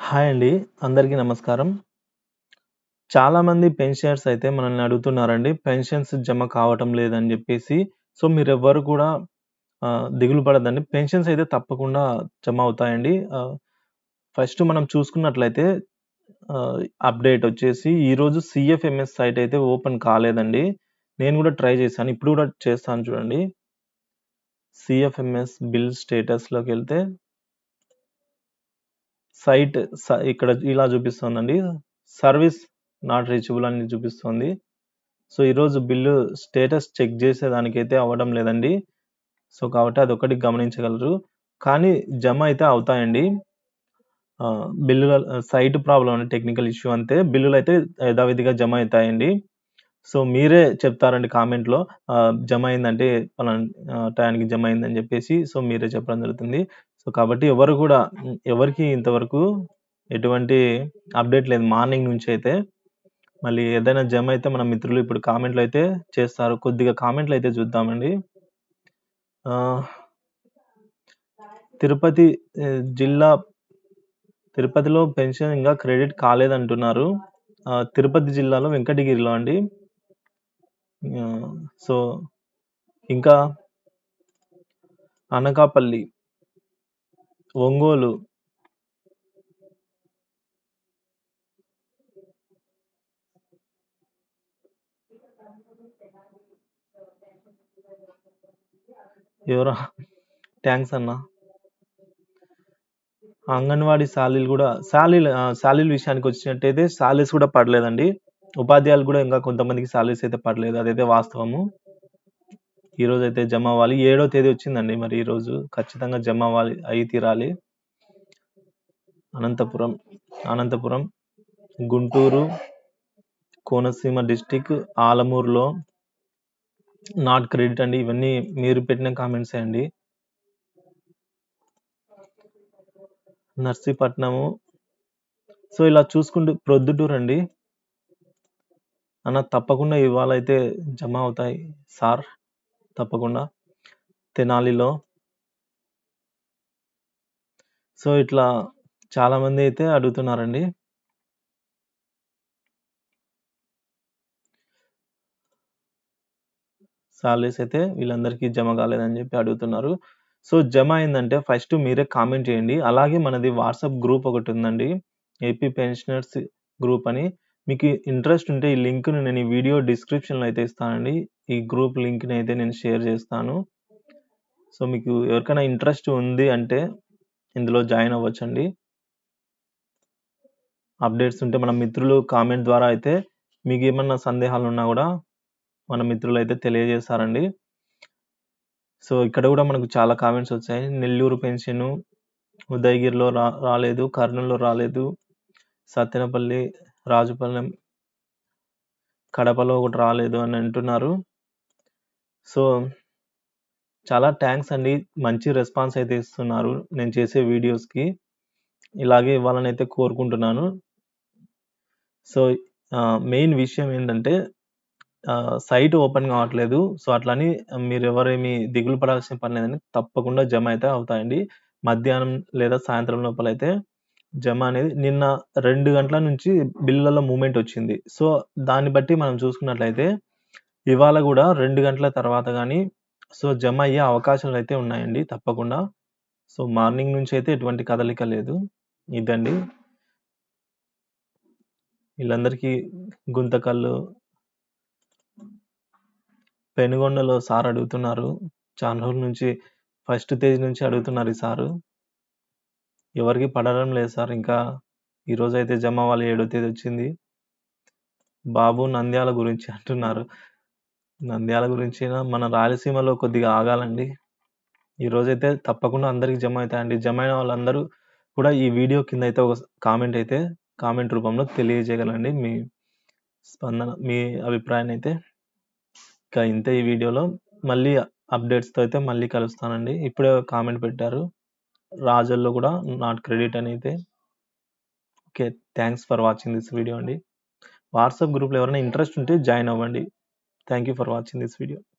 Hi అండి. అందరికీ నమస్కారం. చాలామంది పెన్షనర్స్ అయితే మనల్ని అడుగుతున్నారండి. పెన్షన్స్ జమ కావటం లేదని జెప్పేసి. సో, మీరెవ్వరు కూడా దిగులు పడొద్దండి. పెన్షన్స్ అయితే తప్పకుండా జమ అవుతాయండి. ఫస్ట్ మనం చూసుకున్నట్లయితే ఆహ్, అప్డేట్ వచ్చేసి ఈరోజు సీఎఫ్ఎంఎస్ సైట్ అయితే ఓపెన్ కాలేదండి. నేను గూడా ట్రై చేశాను. ఇప్పుడు గూడా చేస్తాను చూడండి. సీఎఫ్ఎంఎస్ బిల్ స్టేటస్‌లోకెళ్తే సైట్ ఇక్కడ ఇలా చూపిస్తోందండి. సర్వీస్ నాట్ రీచబుల్ అని చూపిస్తోంది. సో, ఈరోజు బిల్లు స్టేటస్ చెక్ చేసేదానికైతే అవ్వడం లేదండి. సో, కాబట్టి అదొక్కటి గమనించగలరు. కానీ జమ అయితే అవుతాయండి. బిల్లుల సైట్ ప్రాబ్లమ్ అండి. టెక్నికల్ ఇష్యూ అంతే. బిల్లులైతే యథావిధిగా జమ అయితాయండి. సో, మీరే చెప్తారండి కామెంట్‌లో జమ అయిందంటే పలానా టయానికి జమ అయిందని జెప్పేసి. సో, మీరే చెప్పడం జరుగుతుంది. సో, కాబట్టి ఎవరు గూడా ఎవరికీ ఇంతవరకు ఎటువంటి అప్డేట్ లేదు మార్నింగ్ నుంచయితే. మళ్ళీ ఏదైనా జమ అయితే మన మిత్రులు ఇప్పుడు కామెంట్‌లో అయితే చేస్తారు. కొద్దిగా కామెంట్‌లు అయితే చూద్దామండి. ఆహ్, తిరుపతి జిల్లా తిరుపతిలో పెన్షన్ ఇంకా క్రెడిట్ కాలేదంటున్నారు. తిరుపతి జిల్లాలో వెంకటగిరిలో అండి. ఆహ్, సో, ఇంకా అనకాపల్లి, ఒంగోలు, ఎవరా థాంక్స్ అన్న. అంగన్వాడీ సాలీలు గూడా సాలీల విషయానికొచ్చినట్టయితే సాలీస్ కూడా పడలేదండి. ఉపాధ్యాయులు గూడా ఇంకా కొంతమందికి సాలీస్ అయితే పడలేదు. అదైతే వాస్తవము. ఈరోజైతే జమ అవ్వాలి. 7వ తేదీ వచ్చిందండి. మరి ఈరోజు ఖచ్చితంగా జమ అవ్వాలి. అయి తీరాలి. అనంతపురం, అనంతపురం, గుంటూరు, కోనసీమ డిస్ట్రిక్ట్, ఆలమూరులో నాట్ క్రెడిట్ అండి. ఇవన్నీ మీరు పెట్టిన కామెంట్సే అండి. నర్సీపట్నము. సో, ఇలా చూసుకుంటూ ప్రొద్దుటూరండి. అన్న తప్పకుండా ఇవాళైతే జమ అవుతాయి సార్. తప్పకుండా. తెనాలిలో. సో, ఇట్లా చాలామంది అయితే అడుగుతున్నారండి. సాలరీస్ అయితే వీళ్ళందరికీ జమ కాలేదని చెప్పి అడుగుతున్నారు. సో, జమ అయిందంటే ఫస్ట్ మీరే కామెంట్ చేయండి. అలాగే మనది వాట్సాప్ గ్రూప్ ఒకటుందండి. ఏపీ పెన్షనర్స్ గ్రూప్ అని. మీకు ఇంట్రెస్ట్ ఉంటే ఈ లింక్‌ని నేను ఈ వీడియో డిస్క్రిప్షన్‌లో అయితే ఇస్తానండి. ఈ గ్రూప్ లింక్‌ని అయితే నేను షేర్ చేస్తాను. సో, మీకు ఎవరికైనా ఇంట్రెస్ట్ ఉంది అంటే ఇందులో జాయిన్ అవ్వచ్చండి. అప్డేట్స్ ఉంటే మన మిత్రులు కామెంట్ ద్వారా అయితే మీకేమన్నా సందేహాలున్నా గూడా మన మిత్రులైతే తెలియజేస్తారండి. సో, ఇక్కడ గూడా మనకు చాలా కామెంట్స్ వచ్చాయి. నెల్లూరు పెన్షను ఉదయగిరిలో రాలేదు. కర్నూల్‌లో రాలేదు. సత్తెనపల్లి, రాజుపాలెం, కడపలో ఒకటి రాలేదు అని అంటున్నారు. సో, చాలా థాంక్స్ అండి. మంచి రెస్పాన్స్ అయితే ఇస్తున్నారు నేను చేసే వీడియోస్‌కి. ఇలాగే ఇవ్వాలనైతే కోరుకుంటున్నాను. సో, మెయిన్ విషయం ఏంటంటే సైట్ ఓపెన్ కావట్లేదు. సో, అట్లని మీరెవరేమి దిగులు పడాల్సిన పని లేదండి. తప్పకుండా జమ అయితే అవుతాయండి. మధ్యాహ్నం లేదా సాయంత్రం లోపలైతే జమ అనేది నిన్న 2 గంటల నుంచి బిల్లులలో మూవ్‌మెంట్ వచ్చింది. సో, దాన్ని బట్టి మనం చూసుకున్నట్లయితే ఇవాళ గూడా 2 గంటల తర్వాత గాని సో, జమ అయ్యే అవకాశాలైతే ఉన్నాయండి తప్పకుండా. సో, మార్నింగ్ నుంచి అయితే ఎటువంటి కదలిక లేదు. ఇదండి. వీళ్ళందరికీ గుంతకల్లు, పెనుగొండలో సార్ అడుగుతున్నారు. చానా రోజుల నుంచి ఫస్ట్ తేదీ నుంచి అడుగుతున్నారు ఈ సారు. ఎవరికీ పడడం లేదు సార్ ఇంకా. ఈరోజైతే జమ అవ్వాలి 7వ తేదీ వచ్చింది. బాబు నంద్యాల గురించి అంటున్నారు. నంద్యాల గురించినా మన రాయలసీమలో కొద్దిగా ఆగాలండి. ఈరోజైతే తప్పకుండా అందరికి జమ అయితాయండి. జమ అయిన వాళ్ళందరూ కూడా ఈ వీడియో కిందైతే ఒక కామెంట్ రూపంలో తెలియజేయగలండి మీ స్పందన, మీ అభిప్రాయాన్నయితే. ఇంకా ఇంతే ఈ వీడియోలో. మళ్ళీ అప్డేట్స్‌తో అయితే మళ్ళీ కలుస్తానండి. ఇప్పుడే కామెంట్ పెట్టారు. రాజోల్లో కూడా నాట్ క్రెడిట్ అని అయితే. Okay. Thanks for watching this video అండి. వాట్సాప్ గ్రూప్‌లో ఎవరైనా ఇంట్రెస్ట్ ఉంటే జాయిన్ అవ్వండి. Thank you for watching this video.